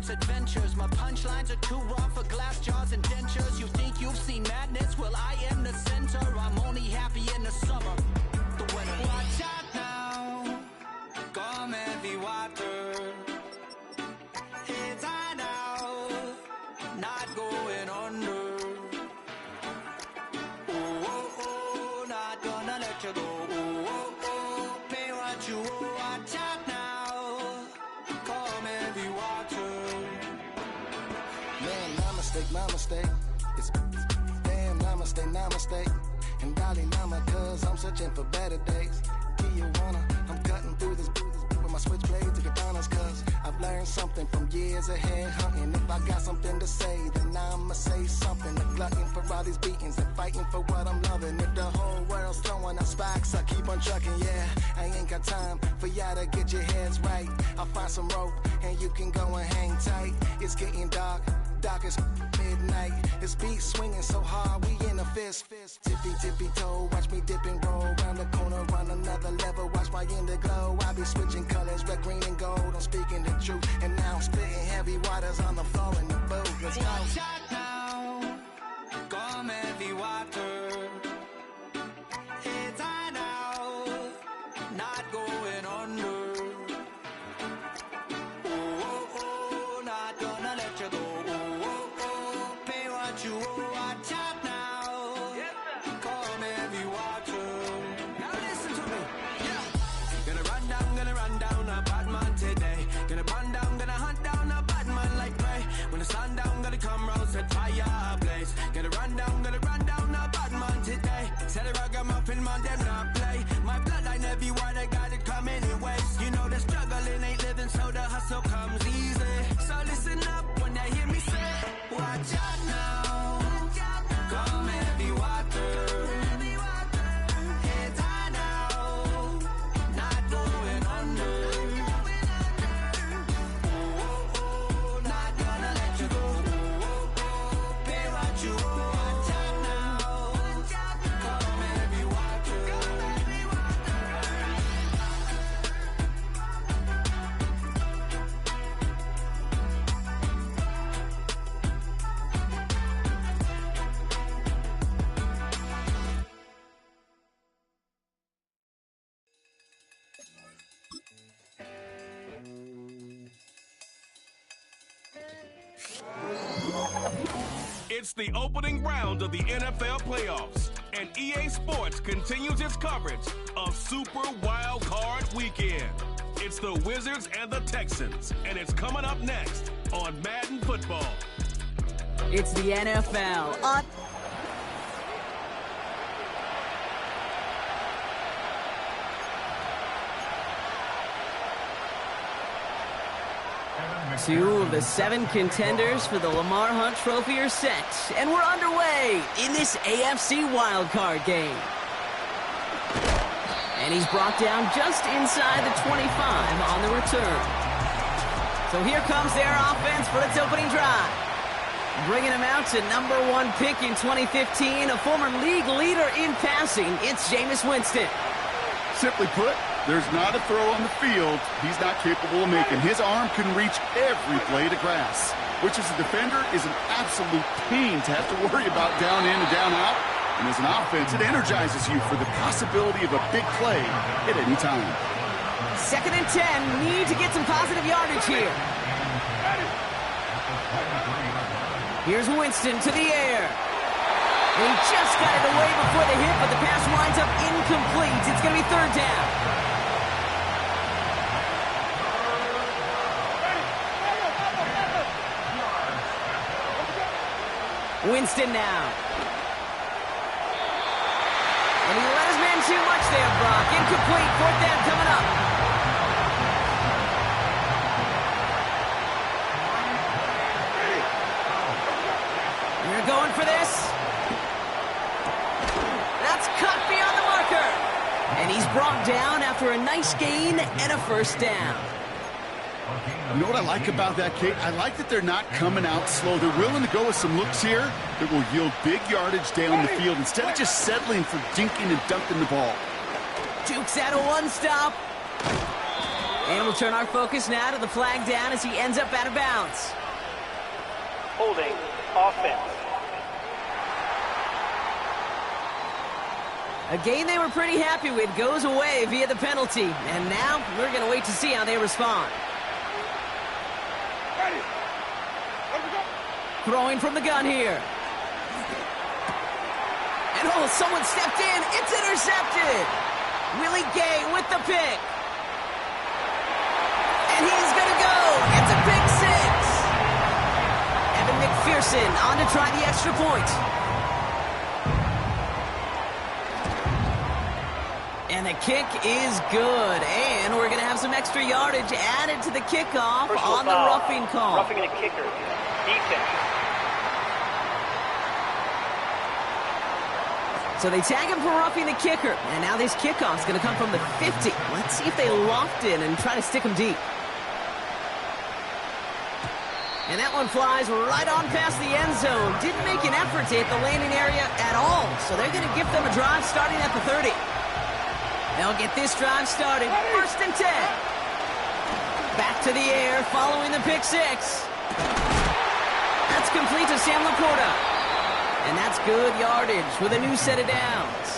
misadventures. My punchlines are too raw for glass jars and dentures. You think you've seen madness? Well, I am the center. I'm only happy in the summer. The winter. Watch out now, come heavy water. Heads high now, not going under. Oh, oh, oh, not gonna let you go. Oh, oh, oh, pay what you owe. Watch out now, come heavy water. Man, my mistake. It's damn, namaste. And darling, cause I'm searching for better days. Tijuana, I'm cutting through this with my switchblade to katanas, cause I've learned something from years of head hunting. If I got something to say, then I'ma say something. A glutton for all these beatings and fighting for what I'm loving. If the whole world's throwing out sparks, I keep on trucking, yeah. I ain't got time for y'all to get your heads right. I'll find some rope and you can go and hang tight. It's getting dark as midnight. This beat swinging so hard, we in a fist. Tippy toe, watch me dip and roll. Round the corner, run another level, watch my glow. I be switching colors, red, green, and gold. I'm speaking the truth, and now I'm spitting heavy waters on the floor in the booth. Let's go. Watch out now, come heavy water. Heads high now, not going under. Oh, oh, oh, not gonna let you go. You watch out now, come heavy water. Now listen to me, yeah. Gonna run down a bad man today. Gonna hunt down a bad man like prey. When the sun down, gonna come round, set fire ablaze. Gonna run down a bad man today. Said the ragamuffin man, them not play. My bloodline everywhere, they got it coming in waves. You know the struggling ain't living, so the hustle comes easy. So listen up when they hear me say, watch out now. Come heavy water. Heads high now, not going under. Oh, oh, oh, not gonna let you go. Oh, oh, oh, pay what you owe. Watch out now, come heavy water. It's the opening round of the NFL playoffs, and EA Sports continues its coverage of Super Wild Card Weekend. It's the Wizards and the Texans, and it's coming up next on Madden Football. It's the NFL on... Two of the 7 contenders for the Lamar Hunt Trophy are set, and we're underway in this AFC wildcard game. And he's brought down just inside the 25 on the return. So here comes their offense for its opening drive. Bringing him out to number 1 pick in 2015, a former league leader in passing, it's Jameis Winston. Simply put, there's not a throw on the field he's not capable of making. His arm can reach every blade of grass, which as a defender is an absolute pain to have to worry about down in and down out. And as an offense, it energizes you for the possibility of a big play at any time. 2nd and 10, need to get some positive yardage here. Here's Winston to the air. He just got it away before the hit, but the pass winds up incomplete. It's going to be 3rd down. Winston now. And he let his man too much there, Brock. Incomplete. 4th down coming up. You're going for this. That's cut beyond the marker. And he's brought down after a nice gain and a 1st down. You know what I like about that, Kate? I like that they're not coming out slow. They're willing to go with some looks here that will yield big yardage down the field instead of just settling for dinking and dunking the ball. Jukes out a 1-stop. And we'll turn our focus now to the flag down as he ends up out of bounds. Holding offense. A game they were pretty happy with goes away via the penalty. And now we're going to wait to see how they respond. Throwing from the gun here. And oh, someone stepped in. It's intercepted. Willie Gay with the pick. And he's going to go. It's a pick six. Evan McPherson on to try the extra point. And the kick is good. And we're going to have some extra yardage added to the kickoff on the roughing call. Roughing the kicker. Defense. So they tag him for roughing the kicker. And now this kickoff is going to come from the 50. Let's see if they loft in and try to stick him deep. And that one flies right on past the end zone. Didn't make an effort to hit the landing area at all. So they're going to give them a drive starting at the 30. They'll get this drive started. 1st and 10. Back to the air following the pick six. That's complete to Sam Laporta. And that's good yardage with a new set of downs.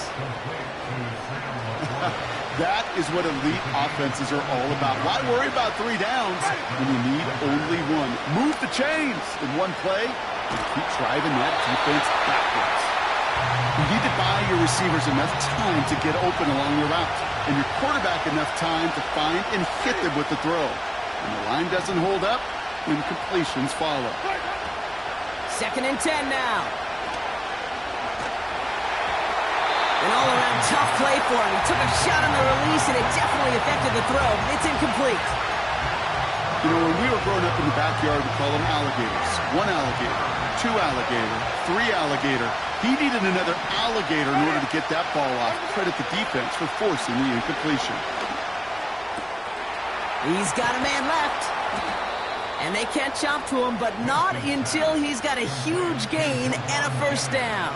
That is what elite offenses are all about. Why worry about 3 downs when you need only one? Move the chains in one play and keep driving that defense backwards. You need to buy your receivers enough time to get open along the route, and your quarterback enough time to find and hit them with the throw. When the line doesn't hold up, then completions follow. 2nd and 10 now. An all-around tough play for him. He took a shot on the release, and it definitely affected the throw. It's incomplete. You know, when we were growing up in the backyard, we call them alligators. 1 alligator, 2 alligator, 3 alligator. He needed another alligator in order to get that ball off. Credit the defense for forcing the incompletion. He's got a man left. And they catch up to him, but not until he's got a huge gain and a 1st down.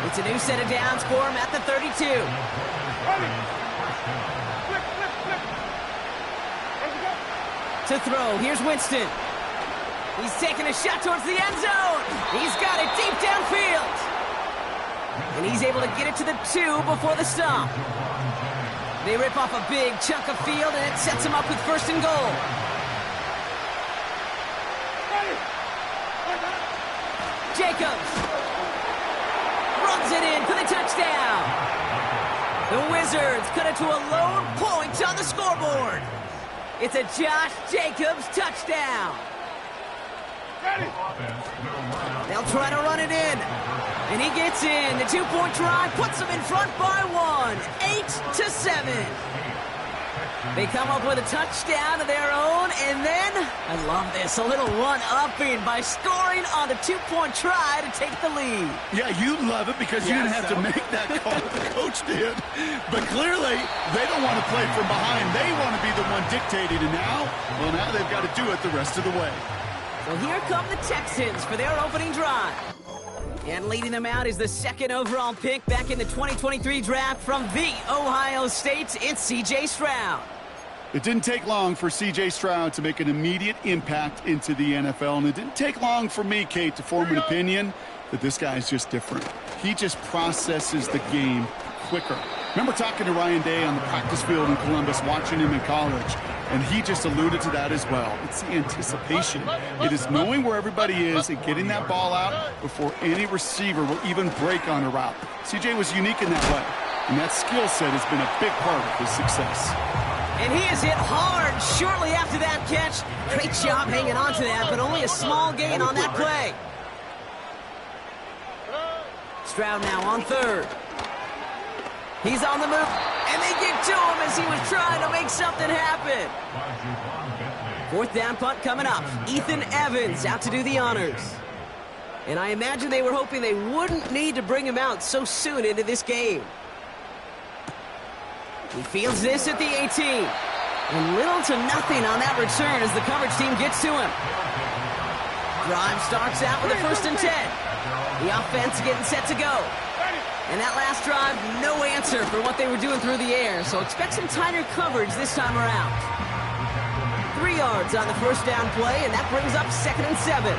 It's a new set of downs for him at the 32. To throw, here's Winston. He's taking a shot towards the end zone. He's got it deep downfield. And he's able to get it to the 2 before the stop. They rip off a big chunk of field, and it sets him up with 1st and goal. Jacobs runs it in for the touchdown. The Wizards cut it to a lone point on the scoreboard. It's a Josh Jacobs touchdown. They'll try to run it in. And he gets in. The 2-point try puts them in front by 1. 8-7. They come up with a touchdown of their own, and then, I love this, a little one-upping by scoring on the 2-point try to take the lead. Yeah, you love it because you didn't have to make that call. The coach did. But clearly, they don't want to play from behind. They want to be the one dictating, and now they've got to do it the rest of the way. So here come the Texans for their opening drive. And leading them out is the 2nd overall pick back in the 2023 draft from the Ohio State. It's C.J. Stroud. It didn't take long for C.J. Stroud to make an immediate impact into the NFL, and it didn't take long for me, Kate, to form an opinion that this guy is just different. He just processes the game quicker. Remember talking to Ryan Day on the practice field in Columbus, watching him in college, and he just alluded to that as well. It's the anticipation. It is knowing where everybody is and getting that ball out before any receiver will even break on a route. C.J. was unique in that way, and that skill set has been a big part of his success. And he is hit hard shortly after that catch. Great job hanging on to that, but only a small gain on that play. Stroud now on 3rd. He's on the move, and they get to him as he was trying to make something happen. 4th down punt coming up. Ethan Evans out to do the honors. And I imagine they were hoping they wouldn't need to bring him out so soon into this game. He fields this at the 18. And little to nothing on that return as the coverage team gets to him. Drive starts out with a 1st and 10. The offense getting set to go. And that last drive, no answer for what they were doing through the air, so expect some tighter coverage this time around. 3 yards on the first down play, and that brings up 2nd and 7.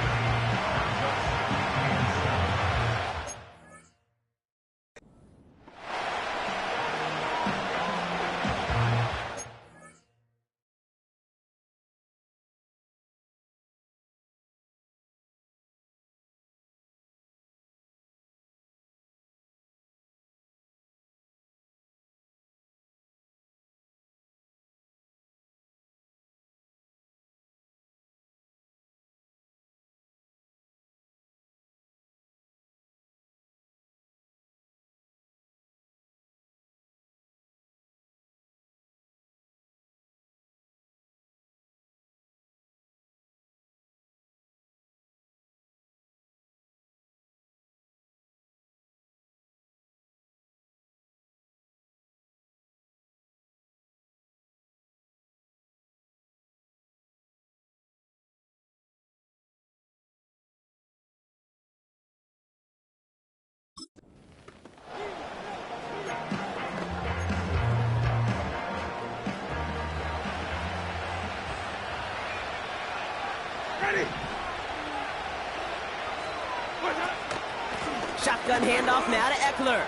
Shotgun handoff now to Eckler.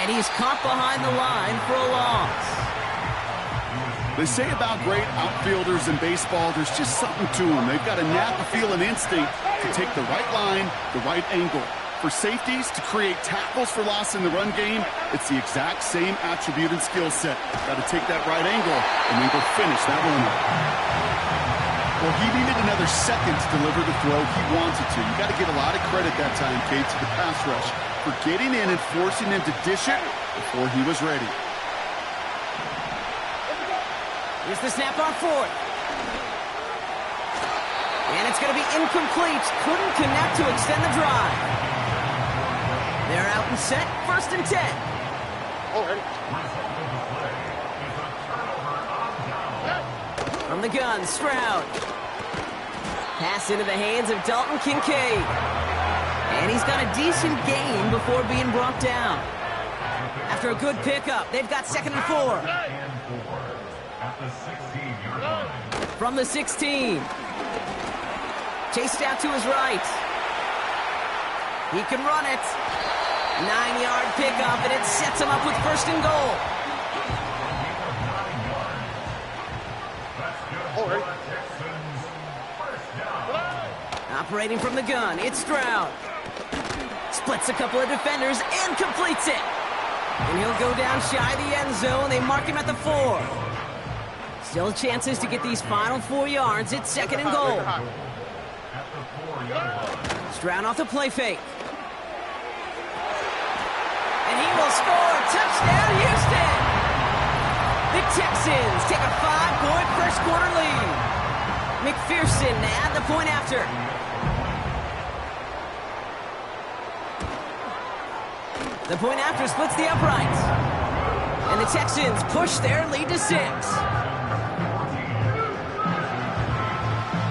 And he's caught behind the line for a loss. They say about great outfielders in baseball, there's just something to them. They've got a knack, a feel, and instinct to take the right line, the right angle. For safeties, to create tackles for loss in the run game, it's the exact same attribute and skill set. Got to take that right angle and then go finish that one. Well, he needed another second to deliver the throw he wanted to. You got to give a lot of credit that time, Kate, to the pass rush for getting in and forcing him to dish it before he was ready. Here's the snap on 4th. And it's going to be incomplete. Couldn't connect to extend the drive. They're out and set. 1st and 10. From the gun, Stroud. Pass into the hands of Dalton Kincaid. And he's got a decent gain before being brought down. After a good pickup, they've got 2nd and 4. From the 16. Chased out to his right. He can run it. 9-yard pickup, and it sets him up with 1st and goal. Operating from the gun, it's Stroud. Splits a couple of defenders and completes it. And he'll go down shy of the end zone. They mark him at the 4. Still chances to get these final 4 yards. It's 2nd and goal. Stroud off the play fake. And he will score. Touchdown, Houston! The Texans take a 5-point first-quarter lead. McPherson to add the point after. The point after splits the uprights. And the Texans push their lead to 6.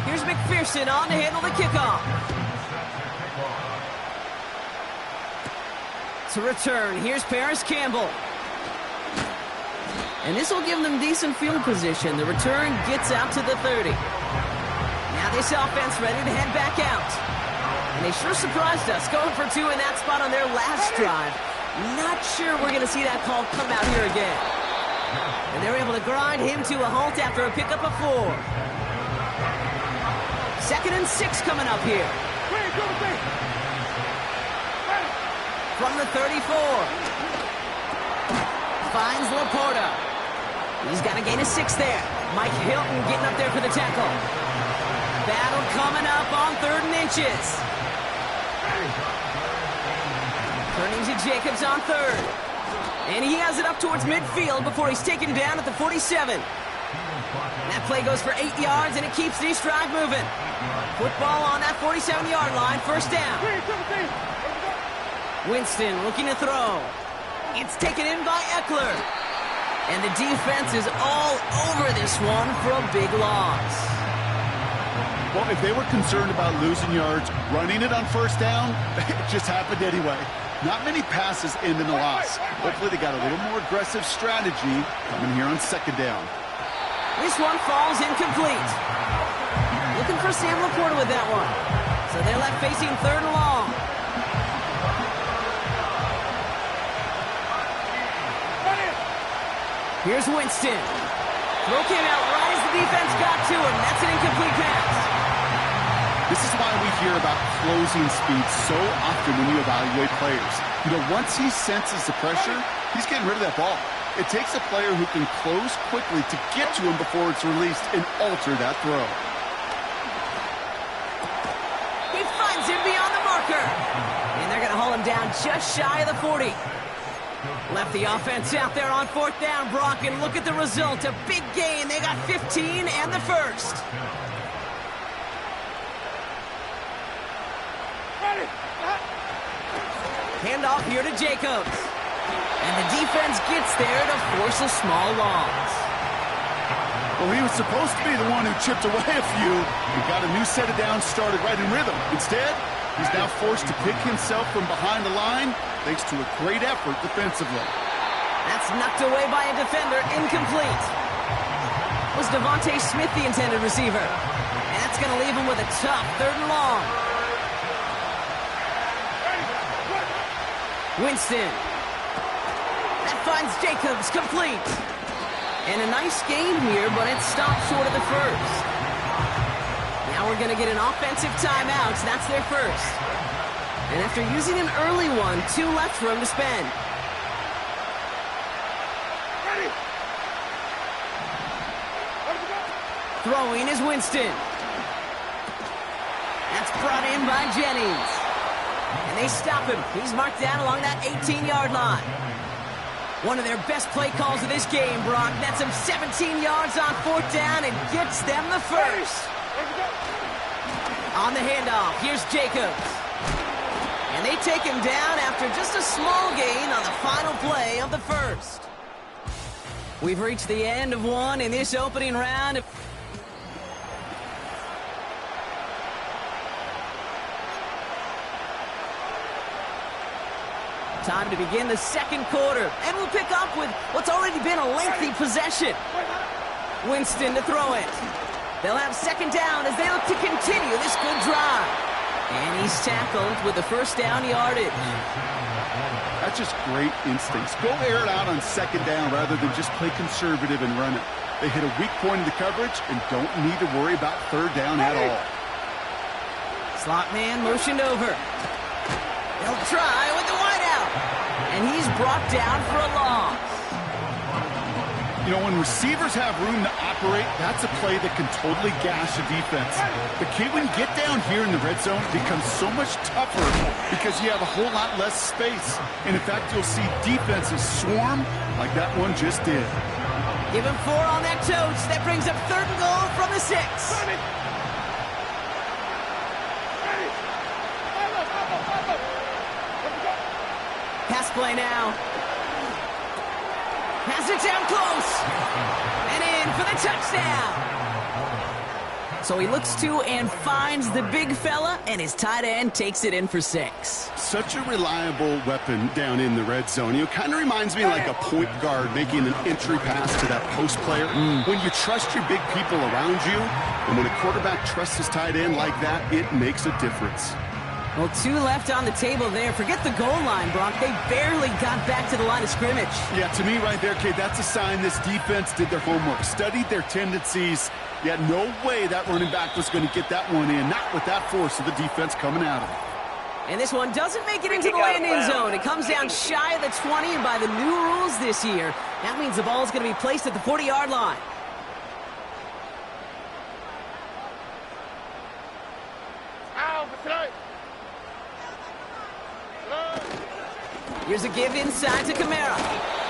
Here's McPherson on to handle the kickoff. To return, here's Paris Campbell. And this will give them decent field position. The return gets out to the 30. Now this offense ready to head back out. And they sure surprised us, going for 2 in that spot on their last drive. Not sure we're going to see that call come out here again. And they're able to grind him to a halt after a pickup of 4. 2nd and 6 coming up here. From the 34. Finds Laporta. He's got a gain of 6 there. Mike Hilton getting up there for the tackle. Battle coming up on 3rd and inches. Turning to Jacobs on 3rd. And he has it up towards midfield before he's taken down at the 47. That play goes for 8 yards, and it keeps this drive moving. Football on that 47-yard line, 1st down. Winston looking to throw. It's taken in by Eckler. And the defense is all over this one for a big loss. Well, if they were concerned about losing yards, running it on 1st down, it just happened anyway. Not many passes end in a loss. Hopefully they got a little more aggressive strategy coming here on second down. This one falls incomplete. Looking for Sam Laporta with that one. So they're left facing third and long. Here's Winston. Throw came out right as the defense got to him. That's an incomplete pass. This is why we hear about closing speed so often when you evaluate players. You know, once he senses the pressure, he's getting rid of that ball. It takes a player who can close quickly to get to him before it's released and alter that throw. He finds him beyond the marker. And they're going to haul him down just shy of the 40. Left the offense out there on fourth down, Brock, and look at the result. A big gain. They got 15 and the first. Handoff here to Jacobs. And the defense gets there to force a small loss. Well, he was supposed to be the one who chipped away a few. He got a new set of downs started right in rhythm. Instead, he's now forced to pick himself from behind the line thanks to a great effort defensively. That's knocked away by a defender, incomplete. Was Devontae Smith the intended receiver? And that's going to leave him with a tough third and long. Winston. That finds Jacobs, complete. And a nice gain here, but it stopped short of the first. Now we're going to get an offensive timeout. That's their first. And after using an early one, 2 left for him to spend. Throwing is Winston. That's brought in by Jennings. And they stop him. He's marked down along that 18-yard line. One of their best play calls of this game, Brock. Nets him 17 yards on fourth down and gets them the first. On the handoff, here's Jacobs. And they take him down after just a small gain on the final play of the first. We've reached the end of one in this opening round. Time to begin the second quarter. And we'll pick up with what's already been a lengthy possession. Winston to throw it. They'll have second down as they look to continue this good drive. And he's tackled with the first down yardage. That's just great instincts. Go air it out on second down rather than just play conservative and run it. They hit a weak point in the coverage and don't need to worry about third down at all. Slot man motioned over. They'll try with the wideout. And he's brought down for a loss. You know, when receivers have room to operate, that's a play that can totally gash a defense. The key when you get down here in the red zone becomes so much tougher because you have a whole lot less space. And in fact, you'll see defenses swarm like that one just did. Give him 4 on that toast. That brings up third and goal from the 6. Pass play now. Has it down close. And in for the touchdown. So he looks to and finds the big fella, and his tight end takes it in for 6. Such a reliable weapon down in the red zone. You know, kind of reminds me like a point guard making an entry pass to that post player. When you trust your big people around you, and when a quarterback trusts his tight end like that, it makes a difference. Well, 2 left on the table there. Forget the goal line, Brock. They barely got back to the line of scrimmage. Yeah, to me right there, Kate, that's a sign this defense did their homework, studied their tendencies. Yet no way that running back was going to get that one in, not with that force of the defense coming at him. And this one doesn't make it into the landing zone. It comes down shy of the 20, and by the new rules this year, that means the ball is going to be placed at the 40-yard line. Here's a give inside to Kamara.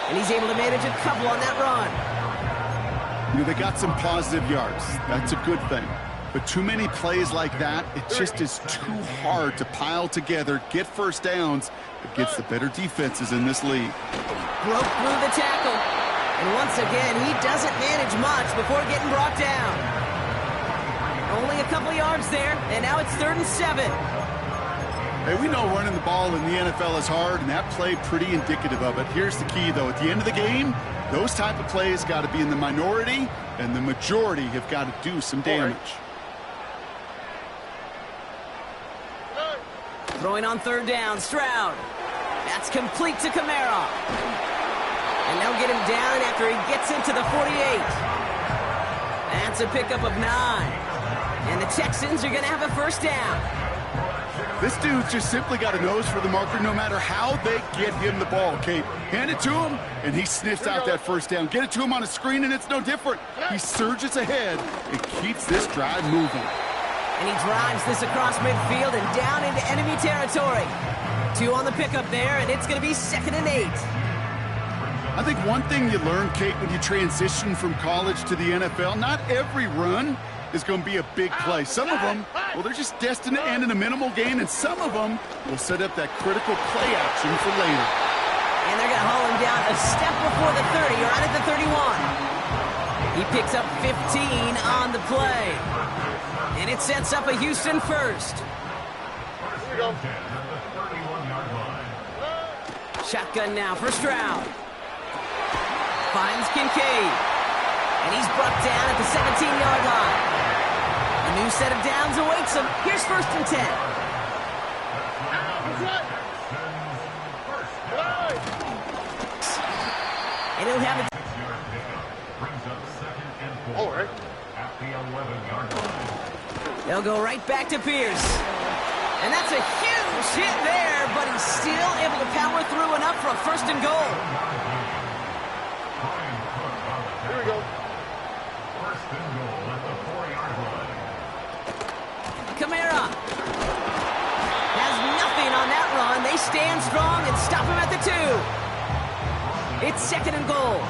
And he's able to manage a couple on that run. You know, they got some positive yards. That's a good thing. But too many plays like that, it just is too hard to pile together, get first downs against the better defenses in this league. Broke through the tackle. And once again, he doesn't manage much before getting brought down. Only a couple yards there, and now it's 3rd and 7. Hey, we know running the ball in the NFL is hard, and that play pretty indicative of it. Here's the key, though. At the end of the game, those type of plays got to be in the minority, and the majority have got to do some damage. Throwing on third down, Stroud. That's complete to Kamara. And they'll get him down after he gets into the 48. That's a pickup of 9. And the Texans are going to have a first down. This dude's just simply got a nose for the marker no matter how they get him the ball, Kate. Hand it to him, and he sniffs out that first down. Get it to him on a screen, and it's no different. He surges ahead and keeps this drive moving. And he drives this across midfield and down into enemy territory. 2 on the pickup there, and it's going to be 2nd and 8. I think one thing you learn, Kate, when you transition from college to the NFL, not every run is going to be a big play. Some of them, well, they're just destined to end in a minimal gain, and some of them will set up that critical play action for later. And they're going to haul him down a step before the 30, or right at the 31. He picks up 15 on the play. And it sets up a Houston first. Here we go. Shotgun now for Stroud. Finds Kincaid. And he's brought down at the 17-yard line. A new set of downs awaits him. Here's 1st and 10. And he'll have it. All right. They'll go right back to Pierce. And that's a huge hit there, but he's still able to power through enough for a 1st and goal. Here we go. Kamara has nothing on that run. They stand strong and stop him at the 2. It's 2nd and goal.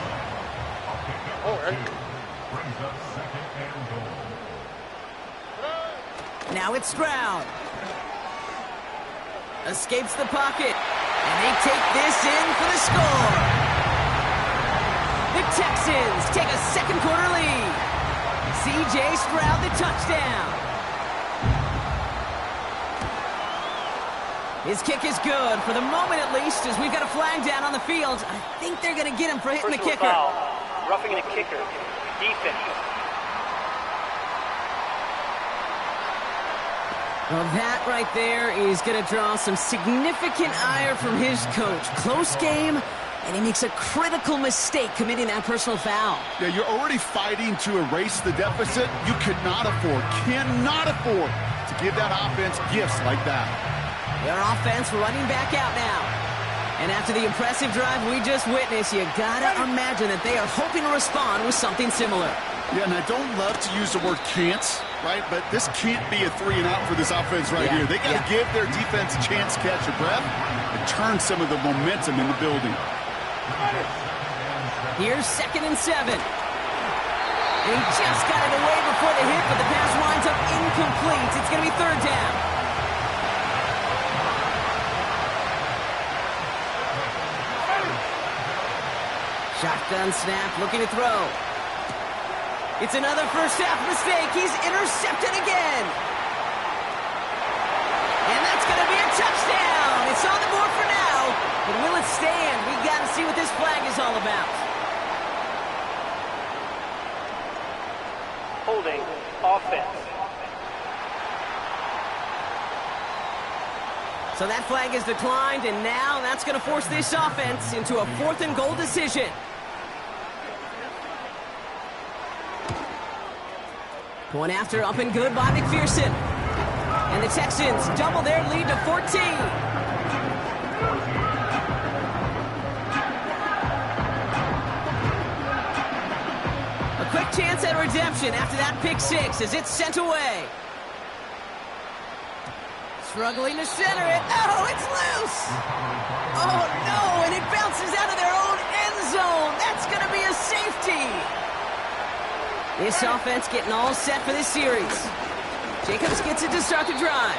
All right. Now it's Stroud. Escapes the pocket. And they take this in for the score. The Texans take a 2nd quarter lead. C.J. Stroud the touchdown. His kick is good, for the moment at least, as we've got a flag down on the field. I think they're going to get him for hitting the kicker. Foul. Roughing the kicker. Defense. Well, that right there is going to draw some significant ire from his coach. Close game, and he makes a critical mistake committing that personal foul. Yeah, you're already fighting to erase the deficit. You cannot afford to give that offense gifts like that. Their offense running back out now. And after the impressive drive we just witnessed, you gotta imagine that they are hoping to respond with something similar. Yeah, and I don't love to use the word can't, right? But this can't be a 3 and out for this offense right here. They got to give their defense a chance to catch a breath and turn some of the momentum in the building. Here's 2nd and 7. And he just got it away before the hit, but the pass winds up incomplete. It's going to be 3rd down. Shotgun snap, looking to throw. It's another first half mistake. He's intercepted again. And that's going to be a touchdown. It's on the board for now. But will it stand? We got to see what this flag is all about. Holding. Offense. So that flag is declined, and now that's going to force this offense into a 4th and goal decision. Going after, up and good by McPherson. And the Texans double their lead to 14. A quick chance at redemption after that pick 6 as it's sent away. Struggling to center it. Oh, it's loose. Oh, no, and it bounces out of their own end zone. That's going to be a safety. This offense getting all set for this series. Jacobs gets it to start the drive.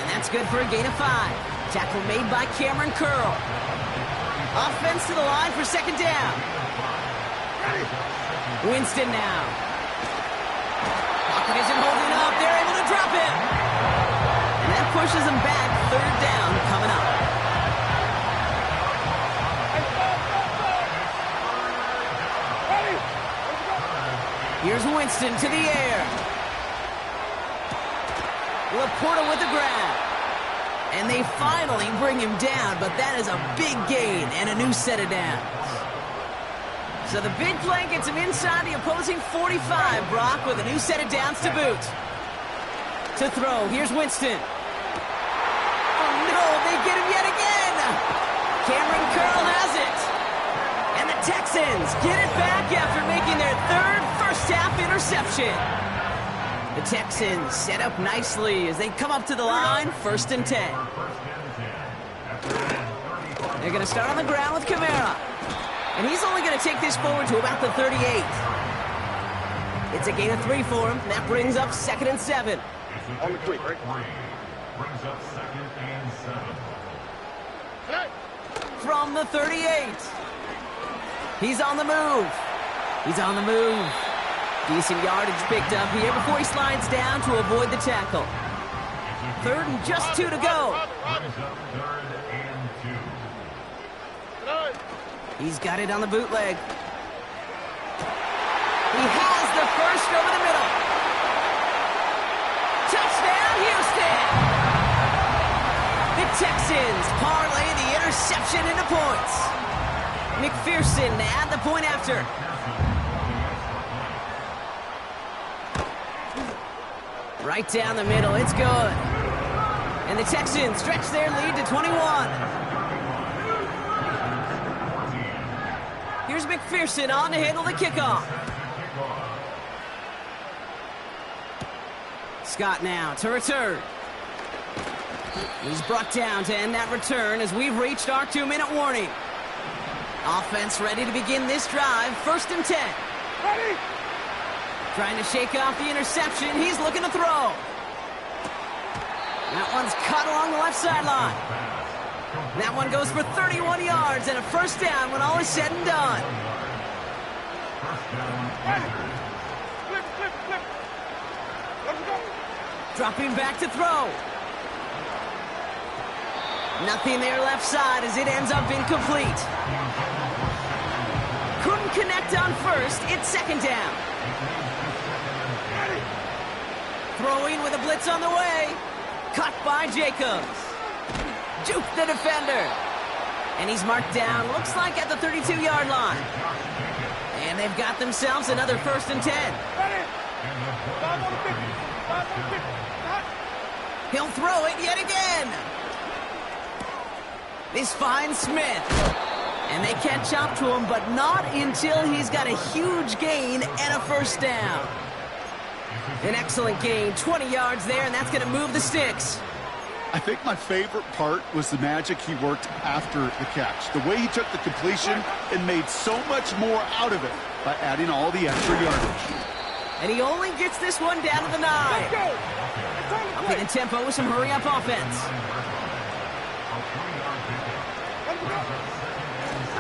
And that's good for a gain of 5. Tackle made by Cameron Curl. Offense to the line for 2nd down. Winston now. Pocket isn't holding up. They're able to drop him. And that pushes him back. Third down coming up. Here's Winston to the air. Laporta with the grab. And they finally bring him down, but that is a big gain and a new set of downs. So the big play gets him inside the opposing 45, Brock, with a new set of downs to boot. To throw, here's Winston. Oh no, they get him yet again! Cameron Curl has it. And the Texans get it back after making their third first-half interception. The Texans set up nicely as they come up to the line, 1st and 10. They're going to start on the ground with Kamara. And he's only going to take this forward to about the 38. It's a gain of 3 for him. That brings up 2nd and 7. On the quick, right? Brings up 2nd and 7. From the 38. He's on the move. He's on the move. Decent yardage picked up here before he slides down to avoid the tackle. 3rd and just 2 to go. He's got it on the bootleg. He has the first over the middle. Touchdown, Houston! The Texans parlay the interception into points. McPherson to add the point after. Right down the middle, it's good. And the Texans stretch their lead to 21. Here's McPherson on to handle the kickoff. Scott now to return. He's brought down to end that return as we've reached our 2-minute warning. Offense ready to begin this drive, 1st and 10. Ready? Trying to shake off the interception. He's looking to throw. That one's cut along the left sideline. That one goes for 31 yards and a 1st down when all is said and done. Flip, flip, flip. Let's go. Dropping back to throw. Nothing there left side as it ends up incomplete. Couldn't connect on 1st. It's 2nd down. Throwing with a blitz on the way. Cut by Jacobs. Juke the defender. And he's marked down, looks like at the 32-yard line. And they've got themselves another 1st and 10. Ready? 5 on the 50. 5 on the 50. He'll throw it yet again. This finds Smith. And they catch up to him, but not until he's got a huge gain and a 1st down. An excellent gain, 20 yards there, and that's going to move the sticks. I think my favorite part was the magic he worked after the catch. The way he took the completion and made so much more out of it by adding all the extra yardage. And he only gets this one down to the 9. Let's go. It's on the Up play. in tempo with some hurry-up offense.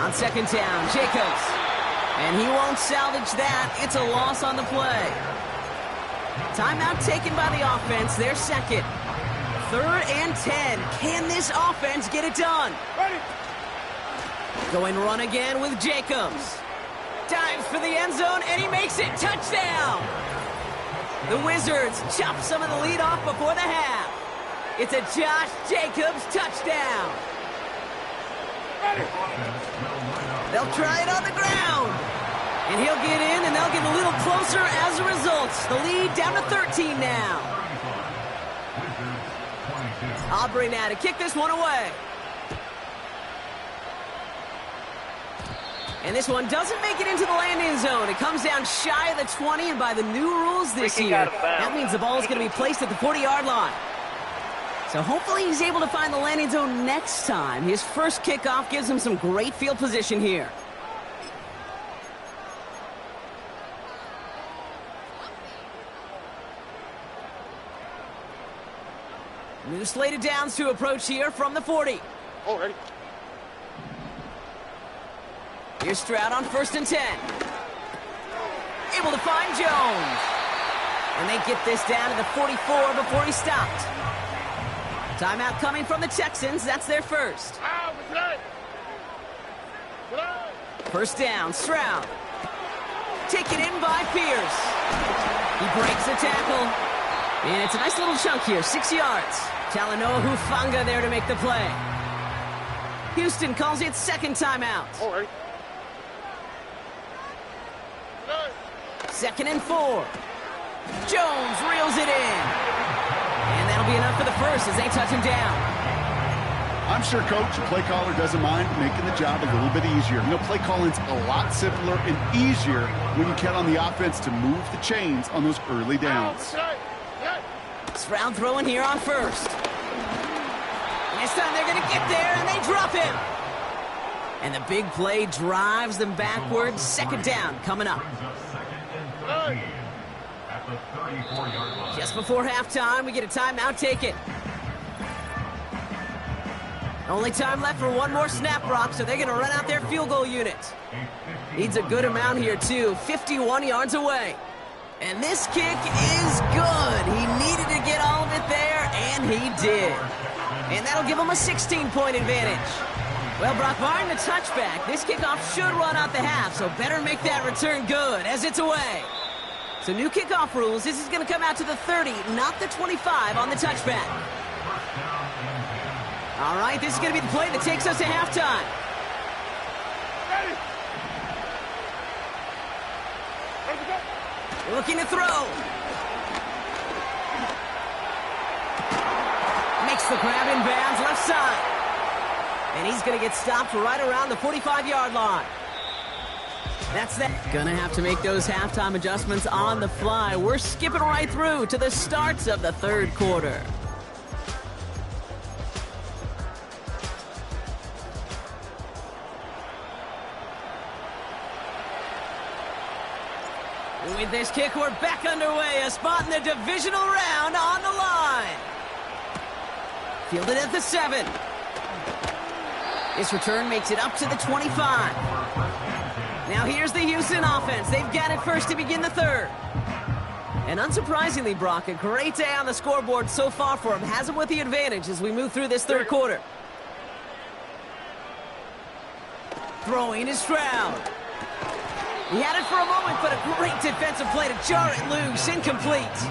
On 2nd down, Jacobs. And he won't salvage that. It's a loss on the play. Timeout taken by the offense. Their 2nd. 3rd and 10. Can this offense get it done? Ready? Going run again with Jacobs. Dives for the end zone, and he makes it. Touchdown! The Wizards chop some of the lead off before the half. It's a Josh Jacobs touchdown. Ready? They'll try it on the ground. And he'll get in, and they'll get a little closer as a result. The lead down to 13 now. Aubrey now to kick this one away. And this one doesn't make it into the landing zone. It comes down shy of the 20, and by the new rules this Freaking year, out of bounds. that means the ball is going to be placed at the 40-yard line. So hopefully he's able to find the landing zone next time. His first kickoff gives him some great field position here. New slate of downs to approach here from the 40. Oh, ready? Here's Stroud on 1st and 10. Able to find Jones. And they get this down to the 44 before he stopped. Timeout coming from the Texans. That's their first. First down, Stroud. Taken in by Pierce. He breaks the tackle. And it's a nice little chunk here, 6 yards. Talanoa Hufanga there to make the play. Houston calls it second timeout. Second and 4. Jones reels it in. And that'll be enough for the first as they touch him down. I'm sure coach, the play caller, doesn't mind making the job a little bit easier. You know, play calling's a lot simpler and easier when you count on the offense to move the chains on those early downs. Stroud throwing here on first. And this time they're going to get there, and they drop him. And the big play drives them backwards. Second down coming up. Just before halftime, we get a timeout taken. Only time left for one more snap, Brock, so they're going to run out their field goal unit. Needs a good amount here, too. 51 yards away. And this kick is good. He needed to get all of it there, and he did. And that'll give him a 16-point advantage. Well, Brock, barring the touchback, this kickoff should run out the half, so better make that return good as it's away. So new kickoff rules. This is going to come out to the 30, not the 25 on the touchback. All right, this is going to be the play that takes us to halftime. Looking to throw. Makes the grab in bounds left side. And he's going to get stopped right around the 45-yard line. That's that. Gonna have to make those halftime adjustments on the fly. We're skipping right through to the starts of the third quarter. With this kick, we're back underway. A spot in the divisional round on the line. Fielded at the 7. This return makes it up to the 25. Now here's the Houston offense. They've got it first to begin the third. And unsurprisingly, Brock, a great day on the scoreboard so far for him. Has him with the advantage as we move through this third quarter. Throwing is Stroud. He had it for a moment, but a great defensive play to jar it loose. Incomplete.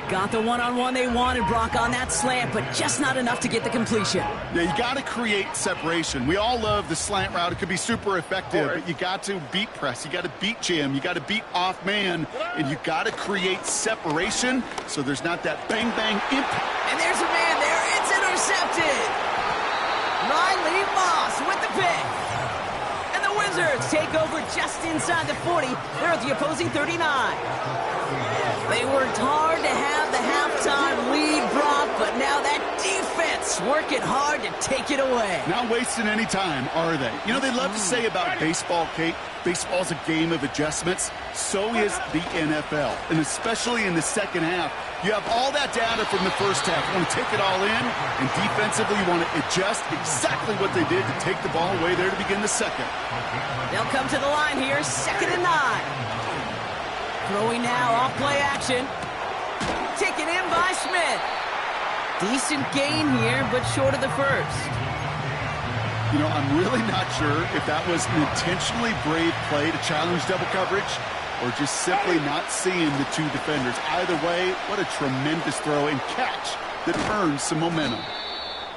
Got the one-on-one they wanted, Brock, on that slant, but just not enough to get the completion. Yeah, you got to create separation. We all love the slant route. It could be super effective, but you got to beat press. You got to beat jam. You got to beat off man, and you got to create separation so there's not that bang-bang impact. And there's a man there. It's intercepted. Riley Moss with the pick. And the Wizards take over just inside the 40. They're at the opposing 39. They worked hard to have the halftime lead, Brock, but now that defense working hard to take it away. Not wasting any time, are they? You know, they love to say about baseball, Kate, baseball's a game of adjustments. So is the NFL, and especially in the second half. You have all that data from the first half. You want to take it all in, and defensively you want to adjust exactly what they did to take the ball away there to begin the second. They'll come to the line here, 2nd and 9. Throwing now, off play action. Taken in by Smith. Decent gain here, but short of the first. You know, I'm really not sure if that was an intentionally brave play to challenge double coverage or just simply not seeing the two defenders. Either way, what a tremendous throw and catch that earns some momentum.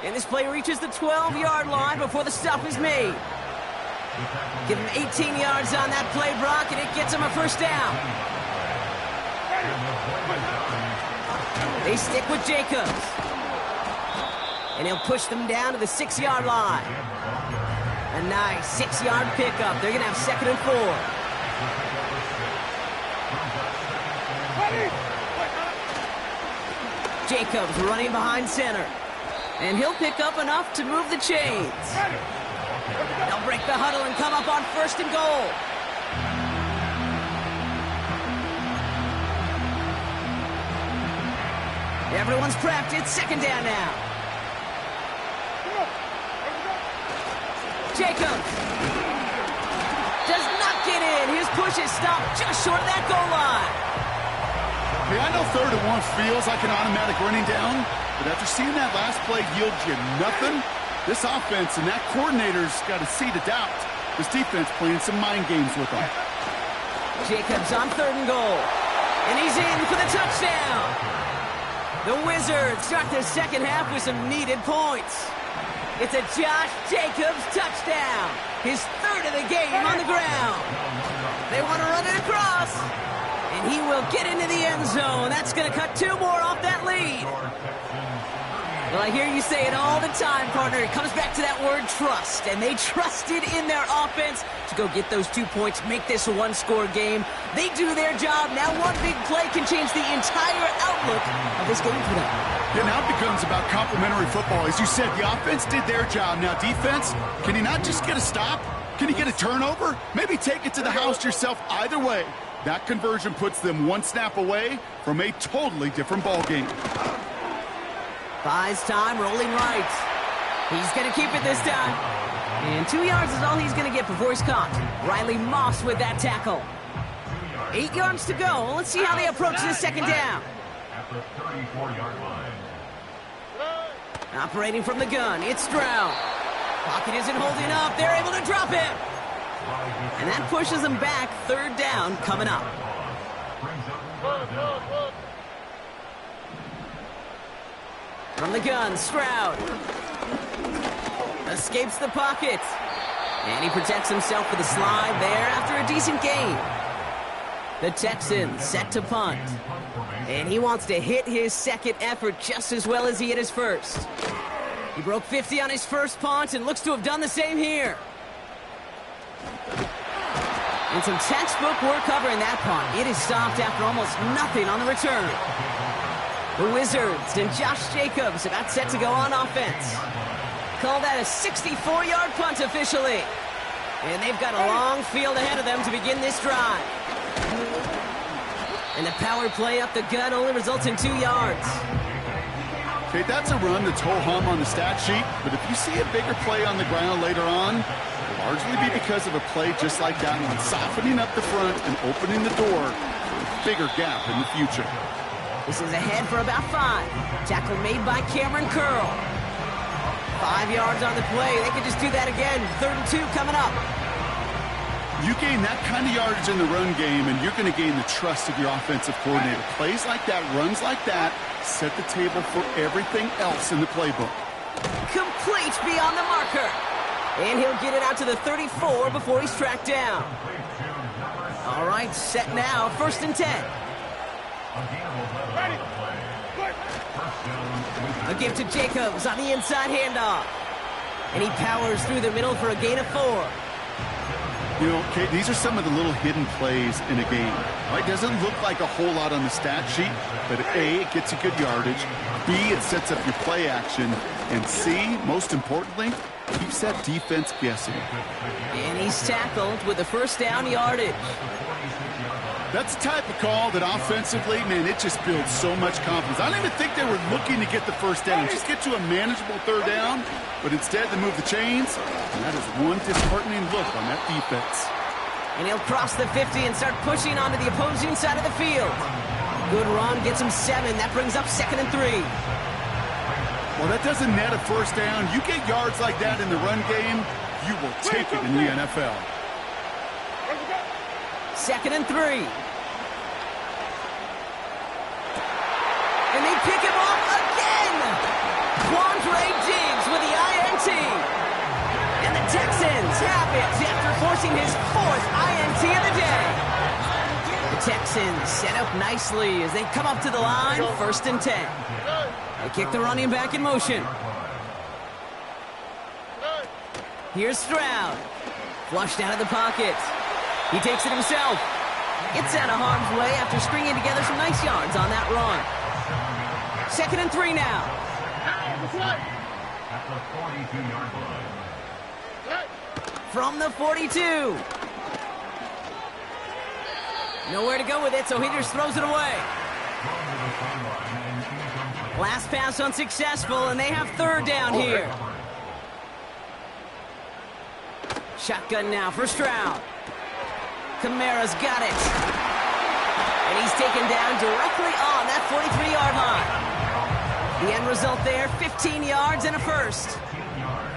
And this play reaches the 12-yard line before the stop is made. Give him 18 yards on that play, Brock, and it gets him a first down. They stick with Jacobs. And he'll push them down to the 6-yard line. A nice 6-yard pickup. They're going to have 2nd and 4. Jacobs running behind center. And he'll pick up enough to move the chains. They'll break the huddle and come up on 1st and goal. Everyone's prepped. It's 2nd down now. Jacobs does not get in. His push is stopped just short of that goal line. Hey, I know 3rd and 1 feels like an automatic running down, but after seeing that last play yield you nothing, this offense and that coordinator's got a seed of doubt. This defense playing some mind games with them. Jacobs on 3rd and goal. And he's in for the touchdown. The Wizards start their second half with some needed points. It's a Josh Jacobs touchdown. His 3rd of the game on the ground. They want to run it across. And he will get into the end zone. That's going to cut 2 more off that lead. Well, I hear you say it all the time, partner. It comes back to that word trust. And they trusted in their offense to go get those 2 points, make this a 1-score game. They do their job. Now one big play can change the entire outlook of this game for them. Yeah, now it becomes about complementary football. As you said, the offense did their job. Now defense, can you not just get a stop? Can you get a turnover? Maybe take it to the house yourself. Either way, that conversion puts them 1 snap away from a totally different ball game. Buys time, rolling right. He's going to keep it this time. And 2 yards is all he's going to get before he's caught. Riley Moss with that tackle. 8 yards to go. Let's see how they approach this second down. At the 34-yard line. Operating from the gun, it's Stroud. Pocket isn't holding up. They're able to drop him. And that pushes them back. 3rd down coming up. From the gun, Stroud. Escapes the pocket. And he protects himself with a slide there after a decent gain. The Texans set to punt. And he wants to hit his second effort just as well as he hit his first. He broke 50 on his first punt and looks to have done the same here. And some textbook work covering that punt. It is stopped after almost nothing on the return. The Wizards and Josh Jacobs about set to go on offense. Call that a 64-yard punt officially. And they've got a long field ahead of them to begin this drive. And the power play up the gut only results in 2 yards. Okay, that's a run that's ho-hum on the stat sheet, but if you see a bigger play on the ground later on, it'll largely be because of a play just like that one, softening up the front and opening the door for a bigger gap in the future. This is ahead for about 5. Tackle made by Cameron Curl. 5 yards on the play. They could just do that again. 3rd and 2 coming up. You gain that kind of yardage in the run game, and you're going to gain the trust of your offensive coordinator. Plays like that, runs like that, set the table for everything else in the playbook. Complete beyond the marker. And he'll get it out to the 34 before he's tracked down. All right, set now. 1st and 10. A give to Jacobs on the inside handoff. And he powers through the middle for a gain of 4. You know, Kate, these are some of the little hidden plays in a game. It doesn't look like a whole lot on the stat sheet, but A, it gets you good yardage. B, it sets up your play action. And C, most importantly, keeps that defense guessing. And he's tackled with the 1st down yardage. That's the type of call that offensively, man, it just builds so much confidence. I don't even think they were looking to get the 1st down. Just get to a manageable 3rd down, but instead they move the chains, and that is one disheartening look on that defense. And he'll cross the 50 and start pushing onto the opposing side of the field. Good run, gets him 7. That brings up 2nd and 3. Well, that doesn't net a 1st down. You get yards like that in the run game, you will take it in the NFL. 2nd and 3. And they pick him off again. Quandre Diggs with the INT. And the Texans have it after forcing his 4th INT of the day. The Texans set up nicely as they come up to the line. 1st and 10. They kick the running back in motion. Here's Stroud. Flushed out of the pocket. He takes it himself. Gets out of harm's way after stringing together some nice yards on that run. 2nd and 3 now. At the 42-yard line. From the 42. Nowhere to go with it, so he just throws it away. Last pass unsuccessful, and they have 3rd down here. Shotgun now for Stroud. Kamara's got it. And he's taken down directly the result there, 15 yards and a first. 15 yards.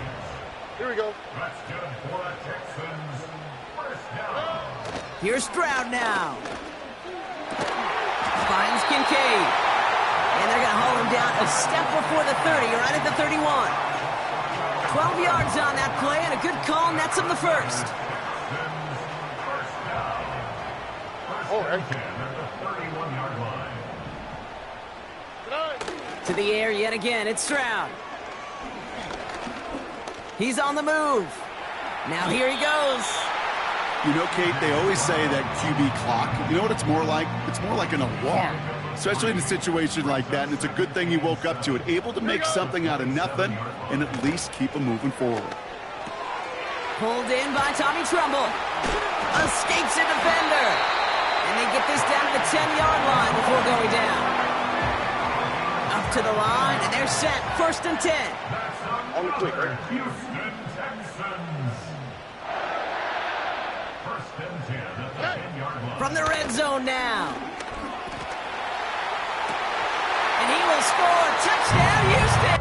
Here we go. That's good for the Texans. First down. Here's Stroud now. Finds Kincaid. And they're going to haul him down a step before the 30, right at the 31. 12 yards on that play, and a good call nets him the first. First down. First All right. and 10 at the 31-yard line. To the air yet again, it's Stroud. He's on the move. Now here he goes. You know, Kate, they always say that QB clock, you know what it's more like? It's more like an alarm, especially in a situation like that, and it's a good thing he woke up to it, able to make something out of nothing and at least keep him moving forward. Pulled in by Tommy Trumbull. Escapes a defender. And they get this down to the 10-yard line before going down. Up to the line, and they're set. First and 10. On the quick, right? Houston Texans. First and 10 at the 10-yard line. From the red zone now. And he will score. Touchdown, Houston.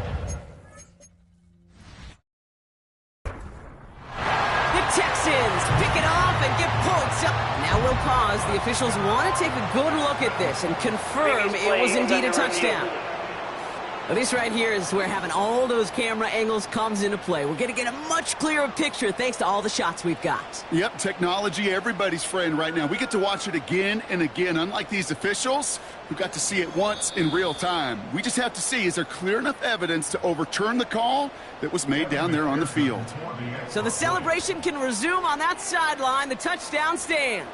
The Texans pick it off and get points up. Now we'll pause. The officials want to take a good look at this and confirm it was indeed a touchdown. Well, this right here is where having all those camera angles comes into play. We're going to get a much clearer picture thanks to all the shots we've got. Yep, technology, everybody's friend right now. We get to watch it again and again. Unlike these officials, who got to see it once in real time. We just have to see, is there clear enough evidence to overturn the call that was made down there on the field? So the celebration can resume on that sideline. The touchdown stands.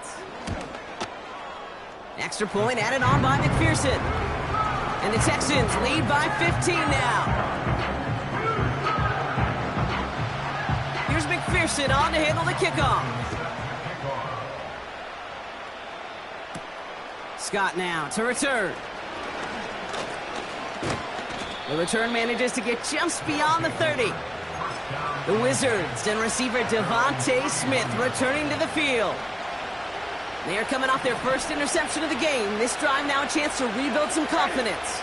Extra point added on by McPherson. And the Texans lead by 15 now. Here's McPherson on to handle the kickoff. Scott now to return. The return manages to get just beyond the 30. The Wizards and receiver Devontae Smith returning to the field. They are coming off their first interception of the game. This drive now a chance to rebuild some confidence.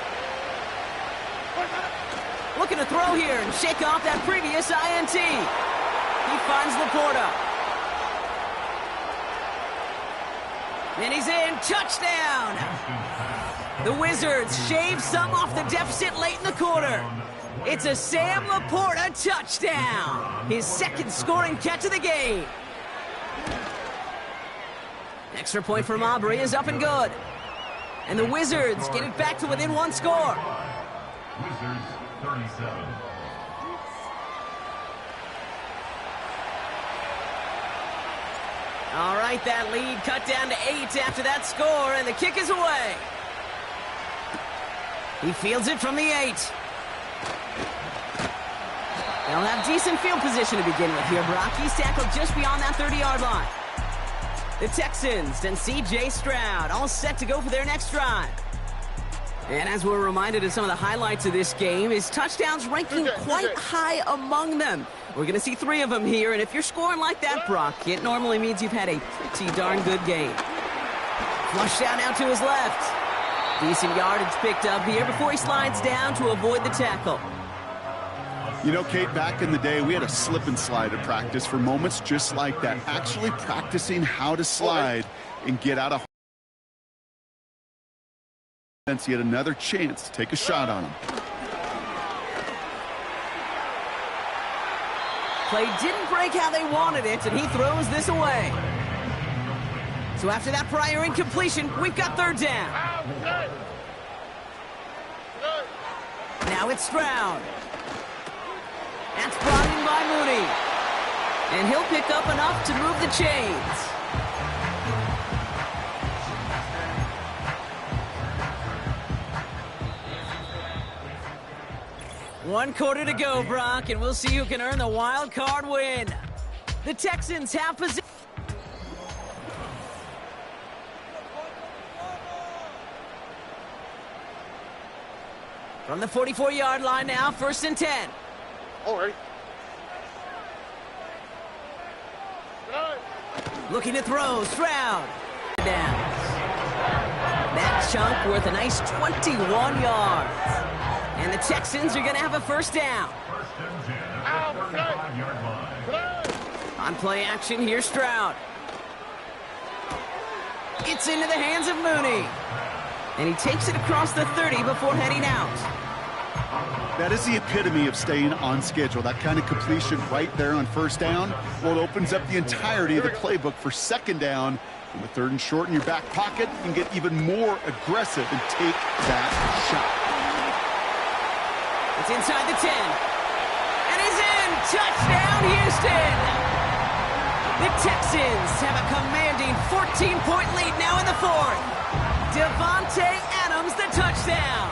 Looking to throw here and shake off that previous INT. He finds Laporta. And he's in. Touchdown! The Wizards shave some off the deficit late in the quarter. It's a Sam Laporta touchdown. His second scoring catch of the game. Extra point from Aubrey is up and good. And the Wizards get it back to within one score. Wizards 37. All right, that lead cut down to 8 after that score, and the kick is away. He fields it from the 8. They'll have decent field position to begin with here, Brock. He's tackled just beyond that 30-yard line. The Texans and C.J. Stroud all set to go for their next drive. And as we're reminded of some of the highlights of this game, his touchdowns ranking quite high among them. We're going to see 3 of them here, and if you're scoring like that, Brock, it normally means you've had a pretty darn good game. Flushed out now to his left. Decent yardage picked up here before he slides down to avoid the tackle. You know, Kate, back in the day, we had a slip and slide at practice for moments just like that. Actually practicing how to slide and get out of offense. He had another chance to take a shot on him. Play didn't break how they wanted it, and he throws this away. So after that prior incompletion, we've got third down. Now it's Stroud. That's brought in by Mooney. And he'll pick up enough to move the chains. One quarter to go, Brock, and we'll see who can earn the wild card win. The Texans have position. From the 44-yard line now, first and 10. Already. Looking to throw, Stroud. Down. That chunk worth a nice 21 yards. And the Texans are going to have a first down. First and 10 at the 35-yard line. On play action, here's Stroud. It's into the hands of Mooney. And he takes it across the 30 before heading out. That is the epitome of staying on schedule. That kind of completion right there on first down. Well, it opens up the entirety of the playbook for second down. And with 3rd and short in your back pocket, you can get even more aggressive and take that shot. It's inside the 10. And he's in! Touchdown, Houston! The Texans have a commanding 14-point lead now in the 4th. Devontae Adams, the touchdown.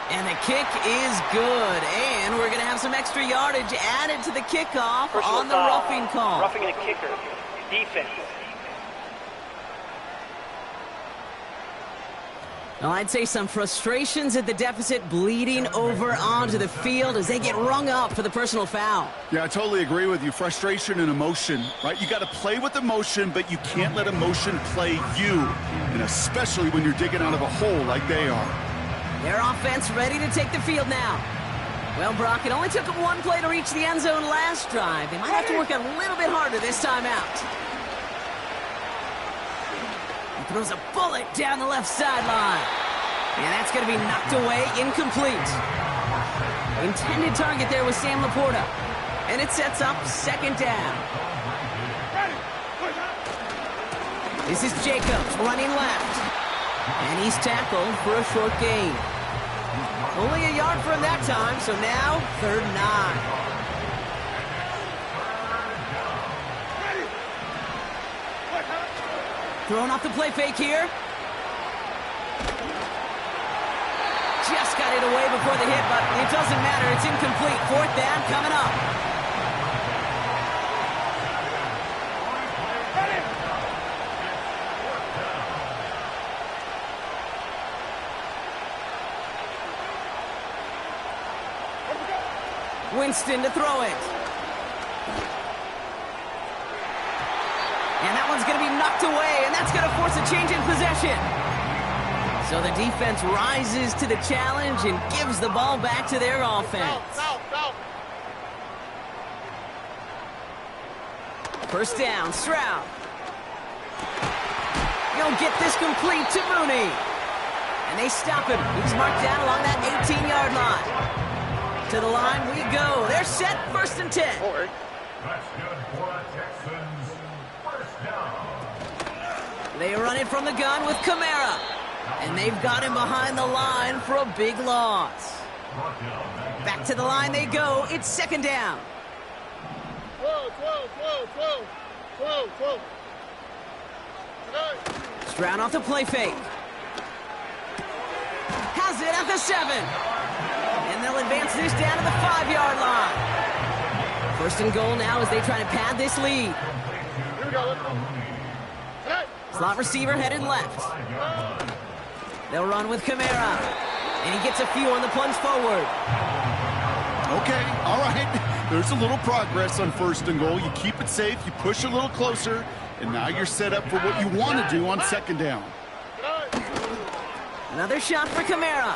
And the kick is good. And we're going to have some extra yardage added to the kickoff on the roughing call. Roughing a kicker. Defense. Well, I'd say some frustrations at the deficit bleeding over onto the field as they get rung up for the personal foul. Yeah, I totally agree with you. Frustration and emotion, right? You got to play with emotion, but you can't let emotion play you, and especially when you're digging out of a hole like they are. Their offense ready to take the field now. Well, Brock, it only took them one play to reach the end zone last drive. They might have to work a little bit harder this time out. He throws a bullet down the left sideline. And that's going to be knocked away, incomplete. Intended target there was Sam Laporta. And it sets up second down. This is Jacobs running left. And he's tackled for a short gain. Only a yard for him that time, so now 3rd and 9. Throwing off the play fake here. Just got it away before the hit, but it doesn't matter. It's incomplete. 4th down coming up. Winston to throw it. And that one's going to be knocked away, and that's going to force a change in possession. So the defense rises to the challenge and gives the ball back to their offense. First down, Stroud. He'll get this complete to Mooney. And they stop him. He's marked down along that 18-yard line. To the line we go. They're set, 1st and 10. That's good for the Texans. First down. They run it from the gun with Kamara. And they've got him behind the line for a big loss. Back to the line they go. It's 2nd down. Stroud off the play fake. Has it at the 7. And they'll advance this down to the 5-yard line. 1st and goal now as they try to pad this lead. Slot receiver headed left. They'll run with Kamara. And he gets a few on the plunge forward. Okay, all right. There's a little progress on 1st and goal. You keep it safe, you push a little closer, and now you're set up for what you want to do on 2nd down. Another shot for Kamara.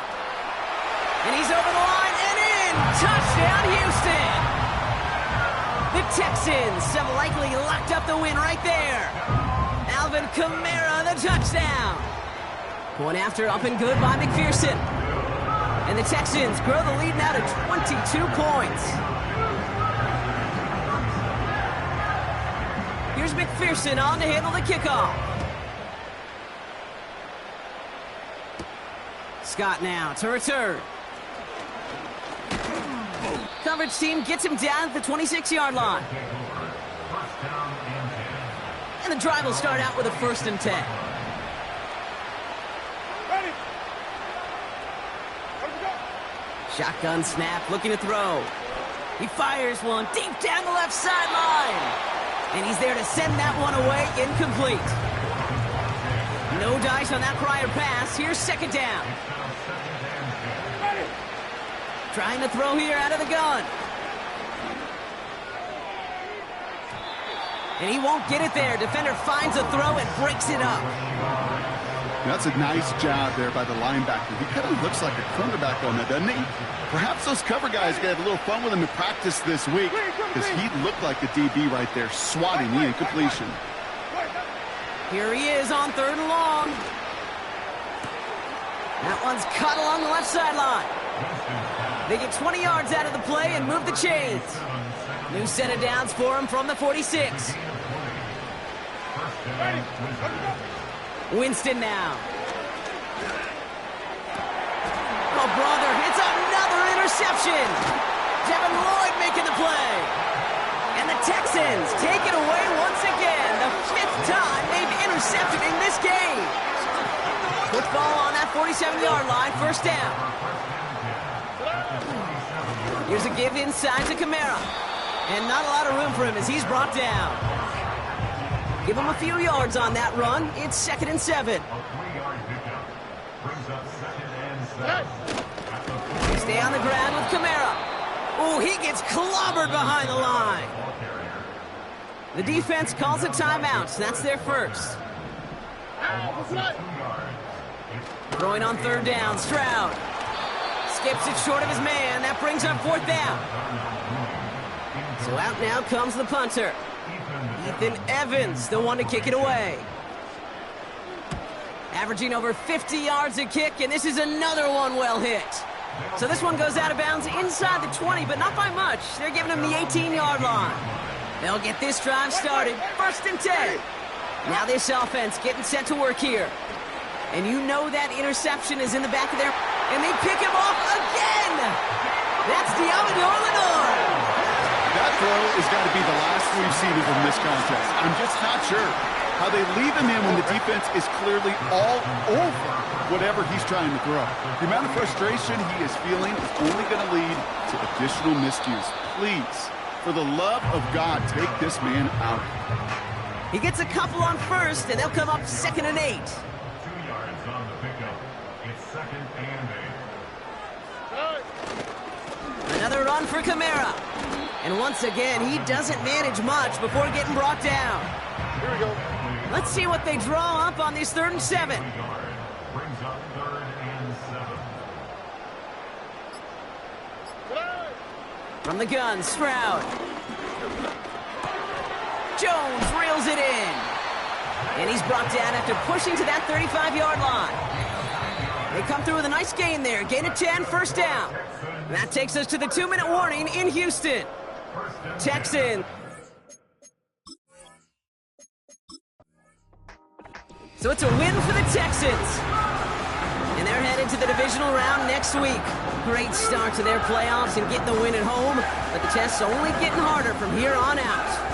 And he's over the line and in. Touchdown, Houston. The Texans have likely locked up the win right there. Alvin Kamara, the touchdown. Going after up and good by McPherson. And the Texans grow the lead now to 22 points. Here's McPherson on to handle the kickoff. Scott now to return. Coverage team gets him down at the 26-yard line. And the drive will start out with a 1st and 10. Shotgun snap, looking to throw. He fires one deep down the left sideline. And he's there to send that one away, incomplete. No dice on that prior pass. Here's 2nd down. Trying to throw here out of the gun. And he won't get it there. Defender finds a throw and breaks it up. That's a nice job there by the linebacker. He kind of looks like a cornerback on that, doesn't he? Perhaps those cover guys are going to have a little fun with him in practice this week because he looked like a DB right there, swatting the incompletion. Here he is on 3rd and long. That one's cut along the left sideline. They get 20 yards out of the play and move the chains. New set of downs for him from the 46. Winston now. Oh, brother, it's another interception. Devin Lloyd making the play. And the Texans take it away once again. The 5th time they've intercepted in this game. Football on that 47-yard line, 1st down. Here's a give inside to Kamara. And not a lot of room for him as he's brought down. Give him a few yards on that run. It's 2nd and 7. Stay on the ground with Kamara. Oh, he gets clobbered behind the line. The defense calls a timeout. That's their first. Throwing on 3rd down, Stroud. Skips it short of his man. That brings up 4th down. So out now comes the punter. Ethan Evans, the one to kick it away. Averaging over 50 yards a kick, and this is another one well hit. So this one goes out of bounds inside the 20, but not by much. They're giving him the 18-yard line. They'll get this drive started, 1st and 10. Now this offense getting set to work here. And you know that interception is in the back of their... And they pick him off again! That's Diamador Lenore! That throw has got to be the last we've seen of him in this contest. I'm just not sure how they leave him in when the defense is clearly all over whatever he's trying to throw. The amount of frustration he is feeling is only going to lead to additional miscues. Please, for the love of God, take this man out. He gets a couple on 1st, and they'll come up 2nd and 8. 2 yards on the pickup. It's 2nd and 8. Another run for Kamara. And once again, he doesn't manage much before getting brought down. Here we go. Let's see what they draw up on this 3rd and 7. Brings up 3rd and 7. From the gun, Stroud. Jones reels it in. And he's brought down after pushing to that 35-yard line. They come through with a nice gain there. Gain of 10, 1st down. And that takes us to the 2-minute warning in Houston. Texans. So it's a win for the Texans. And they're headed to the divisional round next week. Great start to their playoffs and getting the win at home. But the test's only getting harder from here on out.